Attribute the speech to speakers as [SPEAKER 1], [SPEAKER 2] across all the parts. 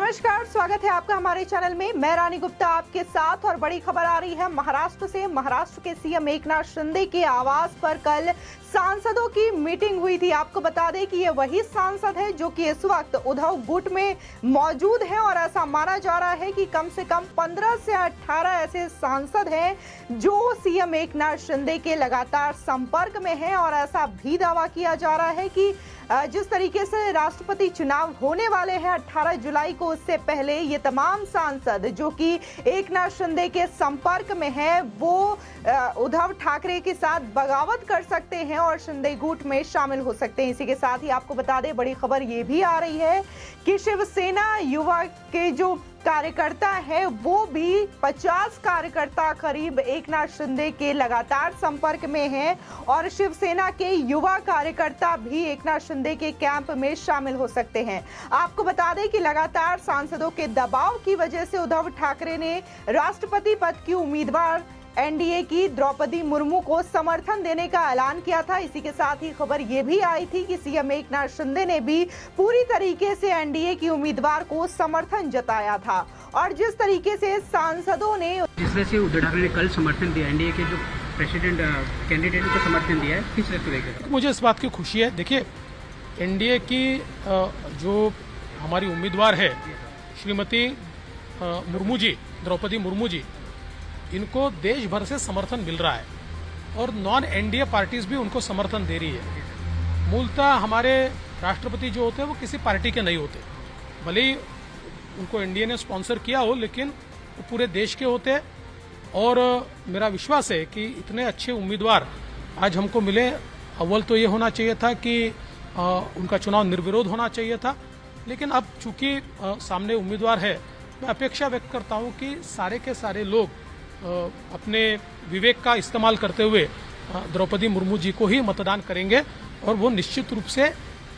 [SPEAKER 1] नमस्कार, स्वागत है आपका हमारे चैनल में। मैं रानी गुप्ता आपके साथ और बड़ी खबर आ रही है महाराष्ट्र से। महाराष्ट्र के सीएम एकनाथ शिंदे के आवास पर कल सांसदों की मीटिंग हुई थी। आपको बता दें कि ये वही सांसद है जो कि इस वक्त उद्धव गुट में मौजूद है और ऐसा माना जा रहा है कि कम से कम 15 से 18 ऐसे सांसद हैं जो सीएम एकनाथ शिंदे के लगातार संपर्क में हैं। और ऐसा भी दावा किया जा रहा है कि जिस तरीके से राष्ट्रपति चुनाव होने वाले हैं 18 जुलाई को, उससे पहले ये तमाम सांसद जो कि एकनाथ शिंदे के संपर्क में हैं वो उद्धव ठाकरे के साथ बगावत कर सकते हैं और शिंदे गुट में शामिल हो सकते हैं। इसी के साथ ही आपको बता दें, बड़ी खबर ये भी आ रही है कि शिवसेना युवा के जो कार्यकर्ता है वो भी 50 कार्यकर्ता करीब एकनाथ शिंदे के लगातार संपर्क में हैं और शिवसेना के युवा कार्यकर्ता भी एकनाथ शिंदे के कैंप में शामिल हो सकते हैं। आपको बता दें कि लगातार सांसदों के दबाव की वजह से उद्धव ठाकरे ने राष्ट्रपति पद की उम्मीदवार एनडीए की द्रौपदी मुर्मू को समर्थन देने का ऐलान किया था। इसी के साथ ही खबर ये भी आई थी कि सीएम एकनाथ शिंदे ने भी पूरी तरीके से एनडीए की उम्मीदवार को समर्थन जताया था। और जिस तरीके से सांसदों ने
[SPEAKER 2] जिस तरह से उद्धव ठाकरे ने कल समर्थन दिया, एनडीए के जो प्रेसिडेंट कैंडिडेट को समर्थन दिया है, किस तरह से?
[SPEAKER 3] मुझे इस बात की खुशी है। देखिए, एनडीए की जो हमारी उम्मीदवार है श्रीमती मुर्मू जी, द्रौपदी मुर्मू जी, इनको देश भर से समर्थन मिल रहा है और नॉन एनडीए पार्टीज भी उनको समर्थन दे रही है। मूलतः हमारे राष्ट्रपति जो होते हैं वो किसी पार्टी के नहीं होते, भले ही उनको एनडीए ने स्पॉन्सर किया हो, लेकिन वो पूरे देश के होते हैं। और मेरा विश्वास है कि इतने अच्छे उम्मीदवार आज हमको मिले। अव्वल तो ये होना चाहिए था कि उनका चुनाव निर्विरोध होना चाहिए था, लेकिन अब चूंकि सामने उम्मीदवार है, मैं अपेक्षा व्यक्त करता हूं कि सारे के सारे लोग अपने विवेक का इस्तेमाल करते हुए द्रौपदी मुर्मू जी को ही मतदान करेंगे और वो निश्चित रूप से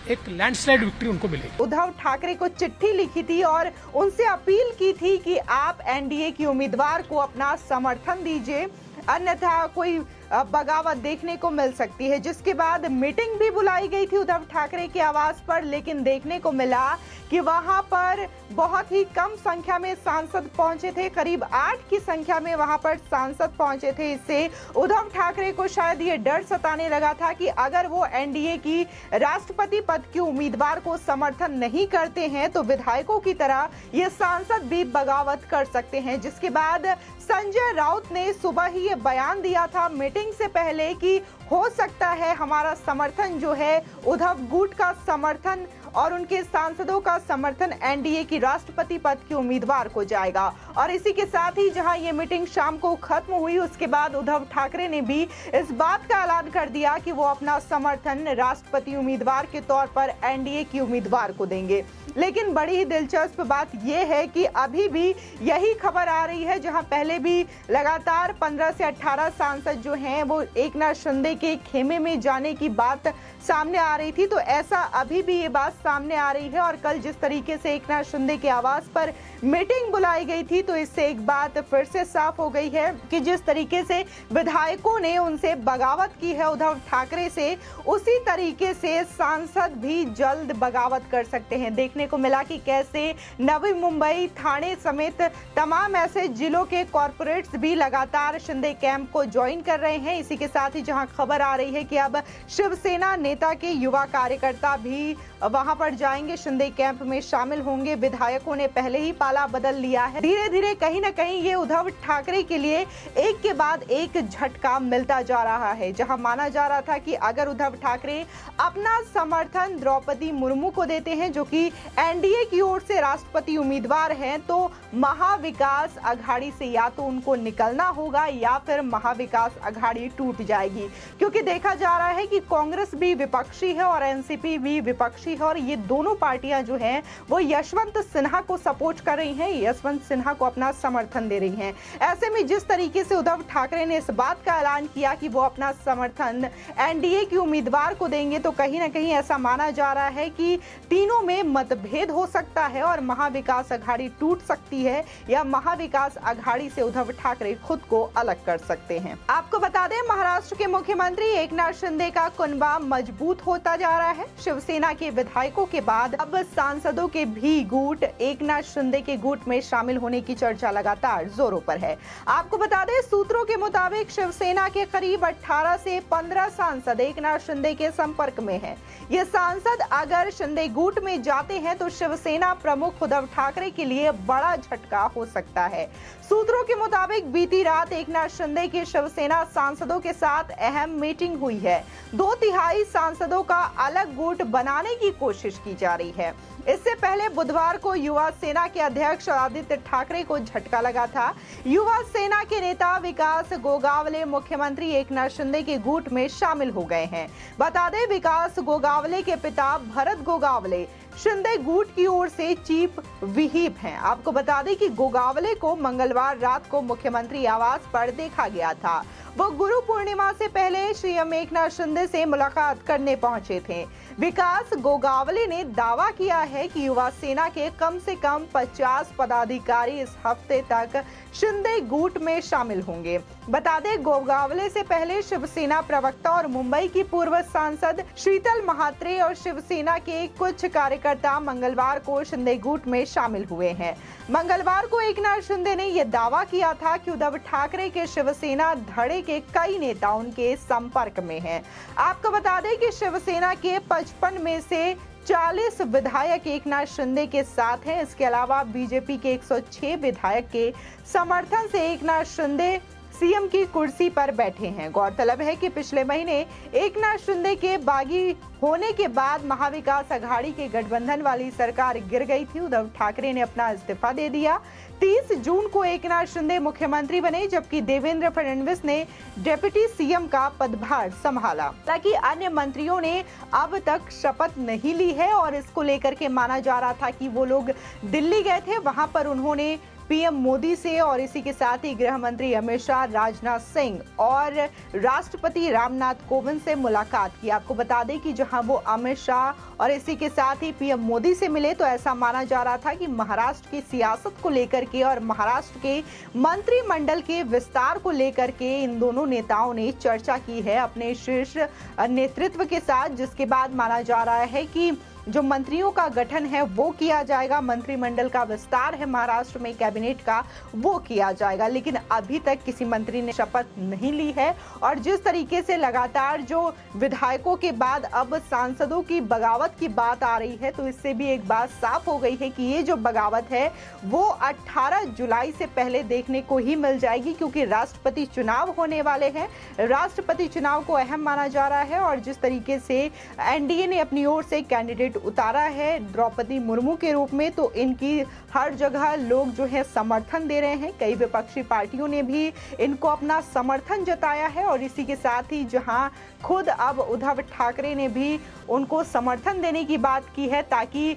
[SPEAKER 3] एक लैंडस्लाइड विक्ट्री उनको मिलेगी।
[SPEAKER 1] उद्धव ठाकरे को चिट्ठी लिखी थी और उनसे अपील की थी कि आप एनडीए की उम्मीदवार को अपना समर्थन दीजिए, अन्यथा कोई बगावत देखने को मिल सकती है। जिसके बाद मीटिंग भी बुलाई गई थी उद्धव ठाकरे के आवास पर, लेकिन देखने को मिला कि वहां पर बहुत ही कम संख्या में सांसद पहुंचे थे। करीब 8 की संख्या में वहां पर सांसद पहुंचे थे। इससे उद्धव ठाकरे को शायद ये डर सताने लगा था कि अगर वो एनडीए की राष्ट्रपति पद की उम्मीदवार को समर्थन नहीं करते हैं तो विधायकों की तरह ये सांसद भी बगावत कर सकते हैं। जिसके बाद संजय राउत ने सुबह ही ये बयान दिया था मीटिंग से पहले कि हो सकता है हमारा समर्थन जो है उद्धव गुट का समर्थन और उनके सांसदों का समर्थन एनडीए की राष्ट्रपति पद की उम्मीदवार को जाएगा। और इसी के साथ ही जहां ये मीटिंग शाम को खत्म हुई, उसके बाद उद्धव ठाकरे ने भी इस बात का ऐलान कर दिया कि वो अपना समर्थन राष्ट्रपति उम्मीदवार के तौर पर एनडीए की उम्मीदवार को देंगे। लेकिन बड़ी ही दिलचस्प बात यह है कि अभी भी यही खबर आ रही है, जहां पहले भी लगातार 15 से 18 सांसद जो हैं वो एकनाथ शिंदे के खेमे में जाने की बात सामने आ रही थी, तो ऐसा अभी भी ये बात सामने आ रही है। और कल जिस तरीके से एकनाथ शिंदे के आवास पर मीटिंग बुलाई गई थी, तो इससे एक बात फिर से साफ हो गई है कि जिस तरीके से विधायकों ने उनसे बगावत की है उद्धव ठाकरे से, उसी तरीके से सांसद भी जल्द बगावत कर सकते हैं। देखने को मिला कि कैसे नवी मुंबई, ठाणे समेत तमाम ऐसे जिलों के कॉर्पोरेट्स भी लगातार शिंदे कैंप को ज्वाइन कर रहे हैं। इसी के साथ ही जहां खबर आ रही है कि अब शिवसेना नेता के युवा कार्यकर्ता भी वहां पर जाएंगे, शिंदे कैंप में शामिल होंगे। विधायकों ने पहले ही पाला बदल लिया है। धीरे धीरे कहीं ना कहीं ये उद्धव ठाकरे के लिए एक के बाद एक झटका मिलता जा रहा है। जहां माना जा रहा था कि अगर उद्धव ठाकरे अपना समर्थन द्रौपदी मुर्मू को देते हैं जो कि एनडीए की ओर से राष्ट्रपति उम्मीदवार हैं, तो महाविकास अघाड़ी से या तो उनको निकलना होगा या फिर महाविकास अघाड़ी टूट जाएगी। क्योंकि देखा जा रहा है कि कांग्रेस भी विपक्षी है और एनसीपी भी विपक्षी है और ये दोनों पार्टियां जो हैं वो यशवंत सिन्हा को सपोर्ट कर रही हैं, यशवंत सिन्हा को अपना समर्थन दे रही हैं। ऐसे में जिस तरीके से उद्धव ठाकरे ने इस बात का ऐलान किया कि वो अपना समर्थन एनडीए की उम्मीदवार को देंगे, तो कहीं ना कहीं ऐसा माना जा रहा है कि तीनों में मतभेद हो सकता है और महाविकास अघाड़ी टूट सकती है या महाविकास अघाड़ी से उद्धव ठाकरे खुद को अलग कर सकते हैं। आपको बता दें, महाराष्ट्र के मुख्यमंत्री एकनाथ शिंदे का कुनबा मजबूत होता जा रहा है। शिवसेना के विधायकों के बाद अब सांसदों के भी गुट एकनाथ शिंदे के गुट में शामिल होने की चर्चा लगातार जोरों पर है। आपको बता दें, सूत्रों के मुताबिक शिवसेना के करीब 18 से 15 सांसद एकनाथ शिंदे के संपर्क में हैं। ये सांसद अगर शिंदे गुट में जाते हैं तो शिवसेना प्रमुख उद्धव ठाकरे के लिए बड़ा झटका हो सकता है। सूत्रों के मुताबिक बीती रात एकनाथ शिंदे के शिवसेना सांसदों के साथ अहम मीटिंग हुई है। 2/3 सांसदों का अलग गुट बनाने की कोशिश की जा रही है। इससे पहले बुधवार को युवा सेना के अध्यक्ष आदित्य ठाकरे को झटका लगा था। युवा सेना के नेता विकास गोगावले मुख्यमंत्री एकनाथ शिंदे के गुट में शामिल हो गए हैं। बता दें, विकास गोगावले के पिता भरत गोगावले शिंदे गुट की ओर से चीफ व्हिप हैं। आपको बता दें कि गोगावले को मंगलवार रात को मुख्यमंत्री आवास पर देखा गया था। वो गुरु पूर्णिमा से पहले सीएम एकनाथ शिंदे से मुलाकात करने पहुंचे थे। विकास गोगावले ने दावा किया है कि युवा सेना के कम से कम 50 पदाधिकारी इस हफ्ते तक शिंदे गुट में शामिल होंगे। बता दें, गोगावले से पहले शिवसेना प्रवक्ता और मुंबई की पूर्व सांसद शीतल महात्रे और शिवसेना के कुछ कार्यकर्ता मंगलवार को शिंदे गुट में शामिल हुए हैं। मंगलवार को एकनाथ शिंदे ने यह दावा किया था कि उद्धव ठाकरे के शिवसेना धड़े के कई नेता उनके संपर्क में हैं। आपको बता दें कि शिवसेना के 55 में से 40 विधायक एकनाथ शिंदे के साथ हैं। इसके अलावा बीजेपी के 106 विधायक के समर्थन से एकनाथ शिंदे सीएम की कुर्सी पर बैठे हैं। गौरतलब है कि पिछले महीने एकनाथ शिंदे के बागी होने के बाद महाविकास अघाड़ी के गठबंधन वाली सरकार गिर गई थी। उद्धव ठाकरे ने अपना इस्तीफा दे दिया। 30 जून को एकनाथ शिंदे मुख्यमंत्री बने, जबकि देवेंद्र फडणवीस ने डिप्टी सीएम का पदभार संभाला। ताकि अन्य मंत्रियों ने अब तक शपथ नहीं ली है और इसको लेकर के माना जा रहा था कि वो लोग दिल्ली गए थे, वहां पर उन्होंने पीएम मोदी से और इसी के साथ ही गृह मंत्री अमित शाह, राजनाथ सिंह और राष्ट्रपति रामनाथ कोविंद से मुलाकात की। आपको बता दें कि जहां वो अमित शाह और इसी के साथ ही पीएम मोदी से मिले तो ऐसा माना जा रहा था कि महाराष्ट्र की सियासत को लेकर के और महाराष्ट्र के मंत्रिमंडल के विस्तार को लेकर के इन दोनों नेताओं ने चर्चा की है अपने शीर्ष नेतृत्व के साथ, जिसके बाद माना जा रहा है कि जो मंत्रियों का गठन है वो किया जाएगा, मंत्रिमंडल का विस्तार है महाराष्ट्र में कैबिनेट का वो किया जाएगा। लेकिन अभी तक किसी मंत्री ने शपथ नहीं ली है और जिस तरीके से लगातार जो विधायकों के बाद अब सांसदों की बगावत की बात आ रही है, तो इससे भी एक बात साफ हो गई है कि ये जो बगावत है वो 18 जुलाई से पहले देखने को ही मिल जाएगी, क्योंकि राष्ट्रपति चुनाव होने वाले हैं। राष्ट्रपति चुनाव को अहम माना जा रहा है और जिस तरीके से एनडीए ने अपनी ओर से कैंडिडेट उतारा है द्रौपदी मुर्मू के रूप में, तो इनकी हर जगह लोग जो है समर्थन दे रहे हैं। कई विपक्षी पार्टियों ने भी इनको अपना समर्थन जताया है और इसी के साथ ही जहां खुद अब उद्धव ठाकरे ने भी उनको समर्थन देने की बात की है, ताकि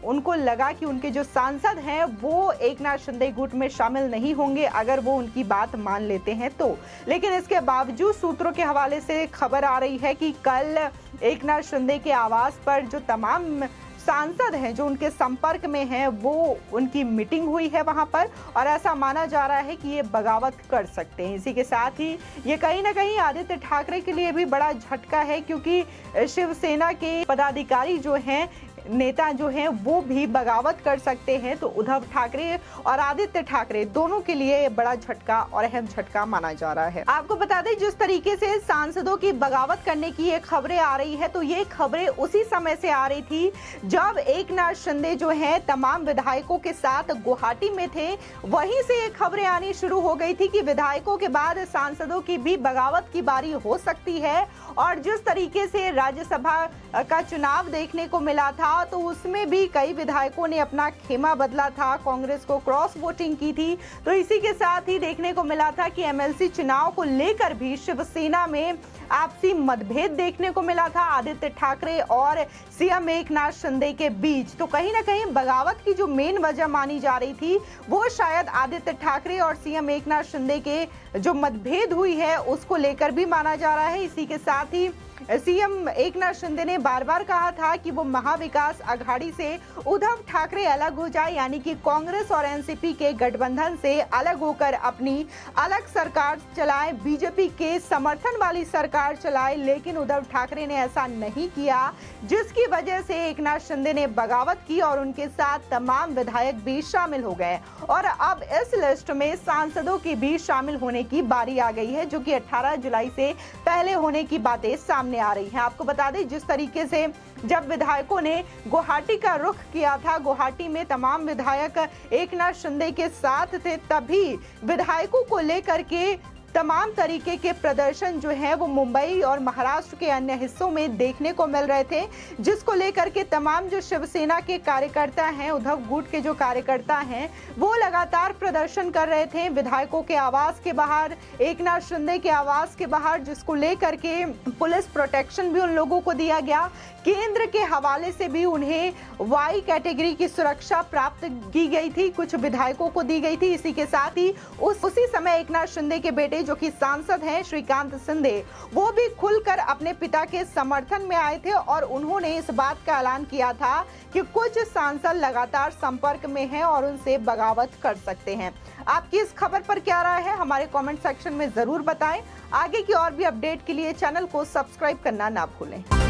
[SPEAKER 1] उनको लगा कि उनके जो सांसद हैं वो एकनाथ शिंदे गुट में शामिल नहीं होंगे अगर वो उनकी बात मान लेते हैं तो। लेकिन इसके बावजूद सूत्रों के हवाले से खबर आ रही है कि कल एकनाथ शिंदे के आवास पर जो तमाम सांसद हैं जो उनके संपर्क में हैं वो उनकी मीटिंग हुई है वहां पर, और ऐसा माना जा रहा है कि ये बगावत कर सकते हैं। इसी के साथ ही ये कहीं ना कहीं आदित्य ठाकरे के लिए भी बड़ा झटका है, क्योंकि शिवसेना के पदाधिकारी जो हैं, नेता जो हैं वो भी बगावत कर सकते हैं। तो उद्धव ठाकरे और आदित्य ठाकरे दोनों के लिए बड़ा झटका और अहम झटका माना जा रहा है। आपको बता दें, जिस तरीके से सांसदों की बगावत करने की ये खबरें आ रही है, तो ये खबरें उसी समय से आ रही थी जब एकनाथ शिंदे जो हैं तमाम विधायकों के साथ गुवाहाटी में थे। वहीं से ये खबरें आनी शुरू हो गई थी कि विधायकों के बाद सांसदों की भी बगावत की बारी हो सकती है। और जिस तरीके से राज्यसभा का चुनाव देखने को मिला था, तो उसमें भी कई विधायकों ने अपना खेमा बदला था, कांग्रेस को क्रॉस वोटिंग की थी। तो इसी के साथ ही देखने को मिला था कि एमएलसी चुनाव को लेकर भी शिवसेना में आपसी मतभेद देखने को मिला था आदित्य ठाकरे और सीएम एकनाथ शिंदे के बीच। तो कहीं ना कहीं बगावत की जो मेन वजह मानी जा रही थी वो शायद आदित्य ठाकरे और सीएम एकनाथ शिंदे के जो मतभेद हुई है उसको लेकर भी माना जा रहा है। इसी के साथ ही सीएम एकनाथ शिंदे ने बार बार कहा था कि वो महाविकास आघाड़ी से उद्धव ठाकरे अलग हो जाए, यानी कि कांग्रेस और एनसीपी के गठबंधन से अलग होकर अपनी अलग सरकार चलाए, बीजेपी के समर्थन वाली सरकार चलाए। लेकिन उद्धव ठाकरे ने ऐसा नहीं किया, जिसकी वजह से एकनाथ शिंदे ने बगावत की और उनके साथ तमाम विधायक भी शामिल हो गए। और अब इस लिस्ट में सांसदों की भी शामिल होने की बारी आ गई है, जो कि 18 जुलाई से पहले होने की बातें सामने आ रही हैं। आपको बता दें, जिस तरीके से जब विधायकों ने गुवाहाटी का रुख किया था, गुवाहाटी में तमाम विधायक एकनाथ शिंदे के साथ थे, तभी विधायकों को लेकर के तमाम तरीके के प्रदर्शन जो है वो मुंबई और महाराष्ट्र के अन्य हिस्सों में देखने को मिल रहे थे, जिसको लेकर के तमाम जो शिवसेना के कार्यकर्ता हैं, उद्धव गुट के जो कार्यकर्ता हैं, वो लगातार प्रदर्शन कर रहे थे विधायकों के आवास के बाहर, एकनाथ शिंदे के आवास के बाहर, जिसको लेकर के पुलिस प्रोटेक्शन भी उन लोगों को दिया गया। केंद्र के हवाले से भी उन्हें वाई कैटेगरी की सुरक्षा प्राप्त की गई थी, कुछ विधायकों को दी गई थी। इसी के साथ ही उसी समय एकनाथ शिंदे के बेटे जो कि सांसद हैं श्रीकांत शिंदे, वो भी खुलकर अपने पिता के समर्थन में आए थे और उन्होंने इस बात का ऐलान किया था कि कुछ सांसद लगातार संपर्क में हैं और उनसे बगावत कर सकते हैं। आपकी इस खबर पर क्या राय है, हमारे कमेंट सेक्शन में जरूर बताएं। आगे की और भी अपडेट के लिए चैनल को सब्सक्राइब करना ना भूलें।